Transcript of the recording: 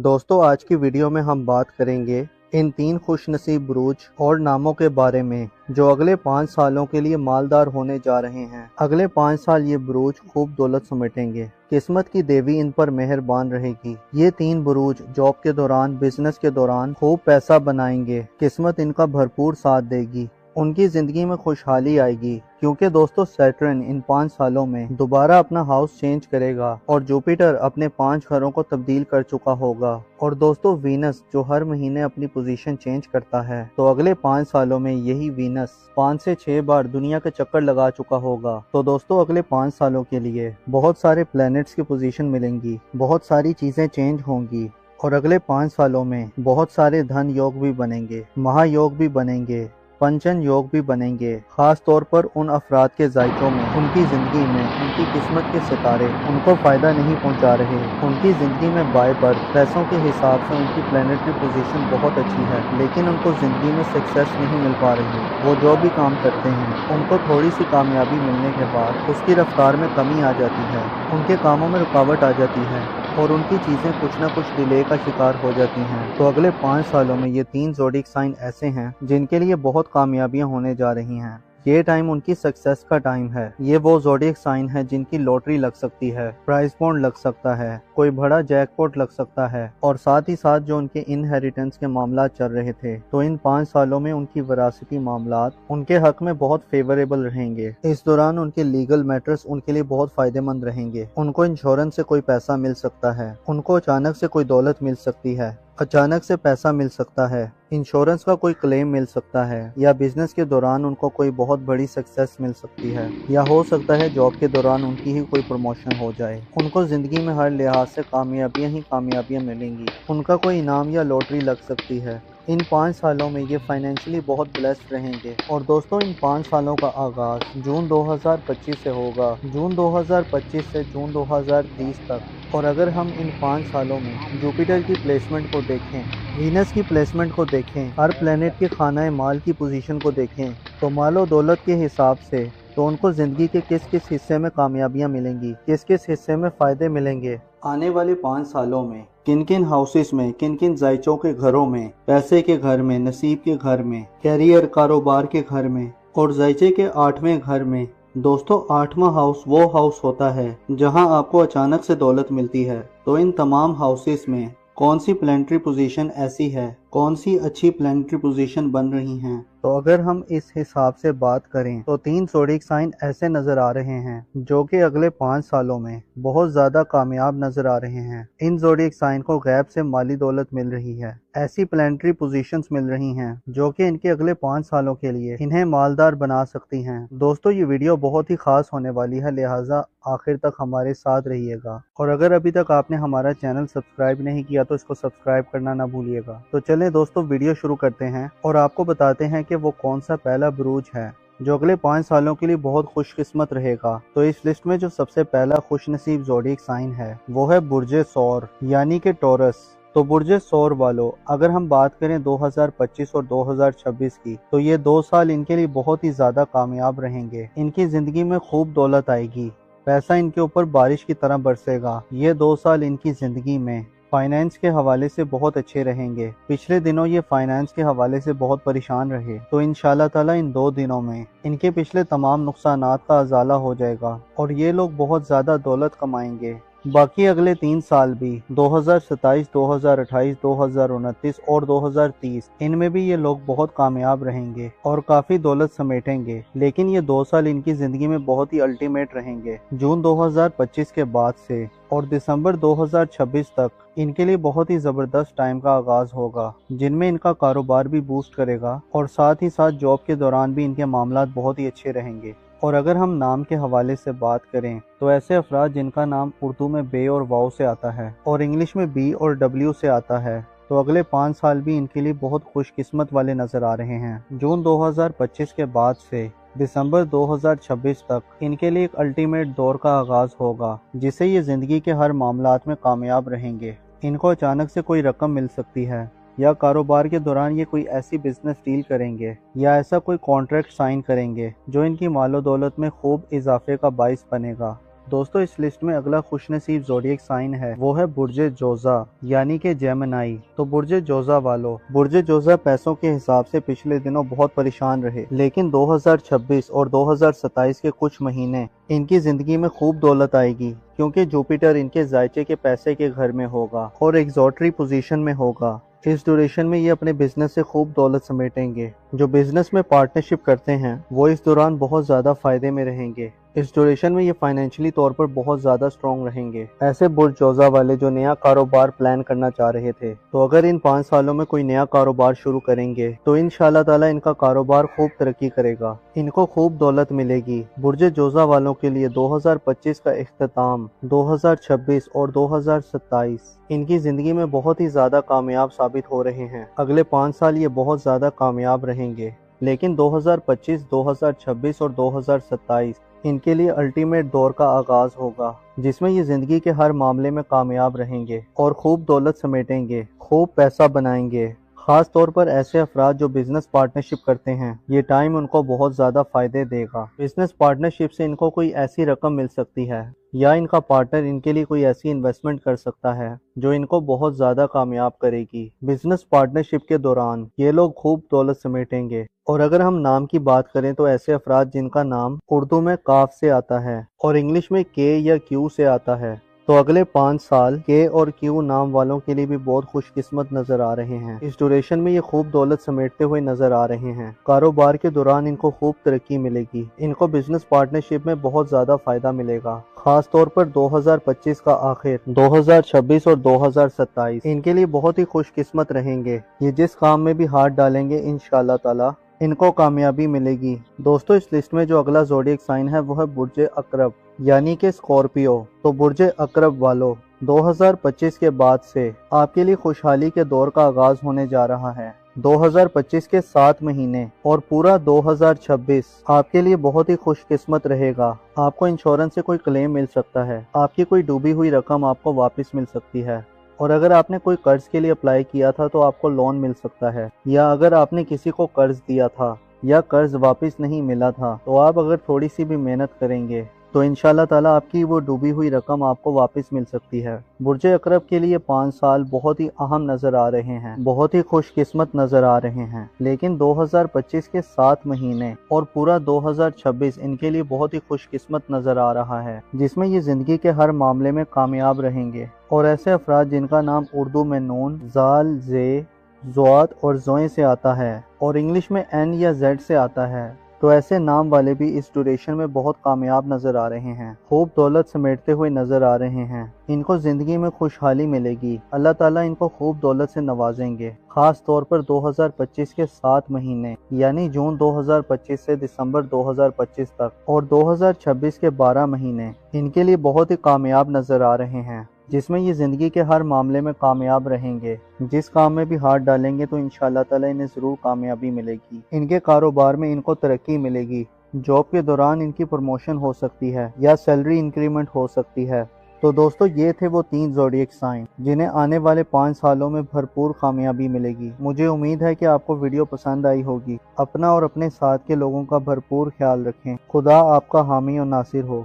दोस्तों आज की वीडियो में हम बात करेंगे इन 3 खुश नसीब बुरूज और नामों के बारे में जो अगले 5 सालों के लिए मालदार होने जा रहे हैं। अगले 5 साल ये बुरूज खूब दौलत समेटेंगे। किस्मत की देवी इन पर मेहरबान रहेगी। ये 3 बुरूज जॉब के दौरान, बिजनेस के दौरान खूब पैसा बनाएंगे। किस्मत इनका भरपूर साथ देगी। उनकी जिंदगी में खुशहाली आएगी क्योंकि दोस्तों सैटर्न इन 5 सालों में दोबारा अपना हाउस चेंज करेगा और जुपिटर अपने 5 घरों को तब्दील कर चुका होगा। और दोस्तों वीनस जो हर महीने अपनी पोजीशन चेंज करता है, तो अगले 5 सालों में यही वीनस 5 से 6 बार दुनिया के चक्कर लगा चुका होगा। तो दोस्तों अगले 5 सालों के लिए बहुत सारे प्लैनेट्स की पोजीशन मिलेंगी, बहुत सारी चीजें चेंज होंगी और अगले 5 सालों में बहुत सारे धन योग भी बनेंगे, महायोग भी बनेंगे, पंचन योग भी बनेंगे। खास तौर पर उन अफराद के जायकों में, उनकी जिंदगी में उनकी किस्मत के सितारे उनको फायदा नहीं पहुंचा रहे। उनकी जिंदगी में बाय बर्थ पैसों के हिसाब से उनकी प्लैनेटरी पोजीशन बहुत अच्छी है, लेकिन उनको जिंदगी में सक्सेस नहीं मिल पा रही। वो जो भी काम करते हैं उनको थोड़ी सी कामयाबी मिलने के बाद उसकी रफ्तार में कमी आ जाती है, उनके कामों में रुकावट आ जाती है और उनकी चीज़ें कुछ ना कुछ डिले का शिकार हो जाती हैं। तो अगले 5 सालों में ये 3 ज़ोडिएक साइन ऐसे हैं जिनके लिए बहुत कामयाबियां होने जा रही हैं। ये टाइम उनकी सक्सेस का टाइम है। ये वो ज़ोडिएक साइन है जिनकी लॉटरी लग सकती है, प्राइज बॉन्ड लग सकता है, कोई बड़ा जैकपॉट लग सकता है और साथ ही साथ जो उनके इनहेरिटेंस के मामला चल रहे थे, तो इन 5 सालों में उनकी वरासती मामलात उनके हक में बहुत फेवरेबल रहेंगे। इस दौरान उनके लीगल मैटर्स उनके लिए बहुत फायदेमंद रहेंगे। उनको इंश्योरेंस से कोई पैसा मिल सकता है, उनको अचानक से कोई दौलत मिल सकती है, अचानक से पैसा मिल सकता है, इंश्योरेंस का कोई क्लेम मिल सकता है, या बिजनेस के दौरान उनको कोई बहुत बड़ी सक्सेस मिल सकती है, या हो सकता है जॉब के दौरान उनकी ही कोई प्रमोशन हो जाए। उनको जिंदगी में हर लिहाज से कामयाबियां ही कामयाबियां मिलेंगी। उनका कोई इनाम या लॉटरी लग सकती है। इन 5 सालों में ये फाइनेंशियली बहुत ब्लेस्ड रहेंगे। और दोस्तों इन 5 सालों का आगाज जून 2025 से होगा, जून 2025 से जून 2030 तक। और अगर हम इन 5 सालों में जुपिटर की प्लेसमेंट को देखें, वीनस की प्लेसमेंट को देखें, हर प्लेनेट के खाना माल की पोजीशन को देखें, तो मालो दौलत के हिसाब से तो उनको ज़िंदगी के किस किस हिस्से में कामयाबियां मिलेंगी, किस किस हिस्से में फ़ायदे मिलेंगे। आने वाले 5 सालों में किन किन हाउसेस में, किन किन जायचों के घरों में, पैसे के घर में, नसीब के घर में, कैरियर कारोबार के घर में और जायचे के 8वें घर में। दोस्तों 8वां हाउस वो हाउस होता है जहां आपको अचानक से दौलत मिलती है। तो इन तमाम हाउसेस में कौन सी प्लैनेटरी पोजीशन ऐसी है, कौन सी अच्छी प्लैनेटरी पोजीशन बन रही हैं। तो अगर हम इस हिसाब से बात करें तो 3 ज़ोडिएक साइन ऐसे नजर आ रहे हैं जो कि अगले 5 सालों में बहुत ज्यादा कामयाब नजर आ रहे हैं। इन ज़ोडिएक साइन को गैब से माली दौलत मिल रही है, ऐसी प्लैनेटरी पोजीशंस मिल रही हैं जो कि इनके अगले 5 सालों के लिए इन्हें मालदार बना सकती हैं। दोस्तों ये वीडियो बहुत ही खास होने वाली है, लिहाजा आखिर तक हमारे साथ रहिएगा। और अगर अभी तक आपने हमारा चैनल सब्सक्राइब नहीं किया तो इसको सब्सक्राइब करना ना भूलिएगा। तो चलें दोस्तों वीडियो शुरू करते हैं और आपको बताते हैं कि वो कौन सा पहला बुरूज है जो अगले 5 सालों के लिए बहुत खुशकिस्मत रहेगा। तो इस लिस्ट में जो सबसे पहला खुशनसीब ज़ोडिएक साइन है वो है बुर्जे सौर यानी कि टॉरस। तो बुर्जे सौर वालों, अगर हम बात करें 2025 और 2026 की, तो ये 2 साल इनके लिए बहुत ही ज्यादा कामयाब रहेंगे। इनकी जिंदगी में खूब दौलत आएगी, पैसा इनके ऊपर बारिश की तरह बरसेगा। ये 2 साल इनकी जिंदगी में फाइनेंस के हवाले से बहुत अच्छे रहेंगे। पिछले दिनों ये फाइनेंस के हवाले से बहुत परेशान रहे, तो इंशाल्लाह ताला इन 2 दिनों में इनके पिछले तमाम नुकसानात का अजाला हो जाएगा और ये लोग बहुत ज्यादा दौलत कमाएंगे। बाकी अगले 3 साल भी 2027, 2028, 2029 और 2030 इनमें भी ये लोग बहुत कामयाब रहेंगे और काफी दौलत समेटेंगे। लेकिन ये 2 साल इनकी जिंदगी में बहुत ही अल्टीमेट रहेंगे। जून 2025 के बाद से और दिसंबर 2026 तक इनके लिए बहुत ही जबरदस्त टाइम का आगाज होगा, जिनमें इनका कारोबार भी बूस्ट करेगा और साथ ही साथ जॉब के दौरान भी इनके मामलात बहुत ही अच्छे रहेंगे। और अगर हम नाम के हवाले से बात करें तो ऐसे अफराद जिनका नाम उर्दू में बे और वाव से आता है और इंग्लिश में बी और डब्ल्यू से आता है, तो अगले 5 साल भी इनके लिए बहुत खुशकिस्मत वाले नजर आ रहे हैं। जून 2025 के बाद से दिसंबर 2026 तक इनके लिए एक अल्टीमेट दौर का आगाज होगा, जिससे ये जिंदगी के हर मामलात में कामयाब रहेंगे। इनको अचानक से कोई रकम मिल सकती है या कारोबार के दौरान ये कोई ऐसी बिजनेस डील करेंगे या ऐसा कोई कॉन्ट्रैक्ट साइन करेंगे जो इनकी मालो दौलत में खूब इजाफे का बाइस बनेगा। दोस्तों इस लिस्ट में अगला खुशनसीब ज़ोडिएक साइन है वो है बुर्ज जोजा यानी कि जेमिनी। तो बुर्ज जोजा वालों, बुर्ज जोजा पैसों के हिसाब से पिछले दिनों बहुत परेशान रहे, लेकिन 2026 और 2027 के कुछ महीने इनकी जिंदगी में खूब दौलत आएगी, क्योंकि जुपिटर इनके जायचे के पैसे के घर में होगा और एग्जॉटरी पोजीशन में होगा। इस ड्यूरेशन में ये अपने बिजनेस से खूब दौलत समेटेंगे। जो बिजनेस में पार्टनरशिप करते हैं वो इस दौरान बहुत ज़्यादा फायदे में रहेंगे। इस ड्यूरेशन में ये फाइनेंशियली तौर पर बहुत ज़्यादा स्ट्रॉन्ग रहेंगे। ऐसे बुर्ज जोजा वाले जो नया कारोबार प्लान करना चाह रहे थे, तो अगर इन 5 सालों में कोई नया कारोबार शुरू करेंगे तो इंशाल्लाह ताला इनका कारोबार खूब तरक्की करेगा, इनको खूब दौलत मिलेगी। बुर्ज जोजा वालों के लिए 2025 का इख्तिताम 2026 और 2027 इनकी ज़िंदगी में बहुत ही ज़्यादा कामयाब साबित हो रहे हैं। अगले 5 साल ये बहुत ज़्यादा कामयाब रहेंगे, लेकिन 2025, 2026 और 2027 इनके लिए अल्टीमेट दौर का आगाज होगा, जिसमें ये जिंदगी के हर मामले में कामयाब रहेंगे और खूब दौलत समेटेंगे, खूब पैसा बनाएंगे। खास तौर पर ऐसे अफराद जो बिजनेस पार्टनरशिप करते हैं, ये टाइम उनको बहुत ज़्यादा फायदे देगा। बिजनेस पार्टनरशिप से इनको कोई ऐसी रकम मिल सकती है या इनका पार्टनर इनके लिए कोई ऐसी इन्वेस्टमेंट कर सकता है जो इनको बहुत ज़्यादा कामयाब करेगी। बिजनेस पार्टनरशिप के दौरान ये लोग खूब दौलत समेटेंगे। और अगर हम नाम की बात करें तो ऐसे अफराद जिनका नाम उर्दू में काफ से आता है और इंग्लिश में के या क्यू से आता है, तो अगले 5 साल के और क्यू नाम वालों के लिए भी बहुत खुशकिस्मत नजर आ रहे हैं। इस ड्यूरेशन में ये खूब दौलत समेटते हुए नजर आ रहे हैं। कारोबार के दौरान इनको खूब तरक्की मिलेगी, इनको बिजनेस पार्टनरशिप में बहुत ज्यादा फायदा मिलेगा। खास तौर पर 2025 का आखिर, 2026 और 2027 इनके लिए बहुत ही खुशकिस्मत रहेंगे। ये जिस काम में भी हाथ डालेंगे इंशाल्लाह ताला इनको कामयाबी मिलेगी। दोस्तों इस लिस्ट में जो अगला ज़ोडिएक साइन है वो है बुर्ज अकरब यानी कि स्कॉर्पियो। तो बुर्ज अकरब वालों, 2025 के बाद से आपके लिए खुशहाली के दौर का आगाज होने जा रहा है। 2025 के 7 महीने और पूरा 2026 आपके लिए बहुत ही खुशकिस्मत रहेगा। आपको इंश्योरेंस से कोई क्लेम मिल सकता है, आपकी कोई डूबी हुई रकम आपको वापस मिल सकती है, और अगर आपने कोई कर्ज के लिए अप्लाई किया था तो आपको लोन मिल सकता है, या अगर आपने किसी को कर्ज दिया था या कर्ज वापस नहीं मिला था तो आप अगर थोड़ी सी भी मेहनत करेंगे तो इंशाल्लाह ताला आपकी वो डूबी हुई रकम आपको वापस मिल सकती है। बुर्ज अकरब के लिए 5 साल बहुत ही अहम नजर आ रहे हैं, बहुत ही खुशकिस्मत नजर आ रहे हैं। लेकिन 2025 के 7 महीने और पूरा 2026 इनके लिए बहुत ही खुशकिस्मत नजर आ रहा है, जिसमें ये जिंदगी के हर मामले में कामयाब रहेंगे। और ऐसे अफराद जिनका नाम उर्दू में नून, जाल, जे, ज़ुआत और ज़ोए से आता है और इंग्लिश में एन या जेड से आता है, तो ऐसे नाम वाले भी इस ड्यूरेशन में बहुत कामयाब नजर आ रहे हैं, खूब दौलत समेटते हुए नजर आ रहे हैं। इनको जिंदगी में खुशहाली मिलेगी, अल्लाह ताला इनको खूब दौलत से नवाजेंगे। खास तौर पर 2025 के 7 महीने यानी जून 2025 से दिसंबर 2025 तक और 2026 के 12 महीने इनके लिए बहुत ही कामयाब नजर आ रहे हैं, जिसमें ये ज़िंदगी के हर मामले में कामयाब रहेंगे। जिस काम में भी हाथ डालेंगे तो इंशाल्लाह ताला इन्हें ज़रूर कामयाबी मिलेगी। इनके कारोबार में इनको तरक्की मिलेगी, जॉब के दौरान इनकी प्रमोशन हो सकती है या सैलरी इंक्रीमेंट हो सकती है। तो दोस्तों ये थे वो 3 ज़ोडिएक साइन जिन्हें आने वाले 5 सालों में भरपूर कामयाबी मिलेगी। मुझे उम्मीद है कि आपको वीडियो पसंद आई होगी। अपना और अपने साथ के लोगों का भरपूर ख्याल रखें। खुदा आपका हामी और नासिर हो।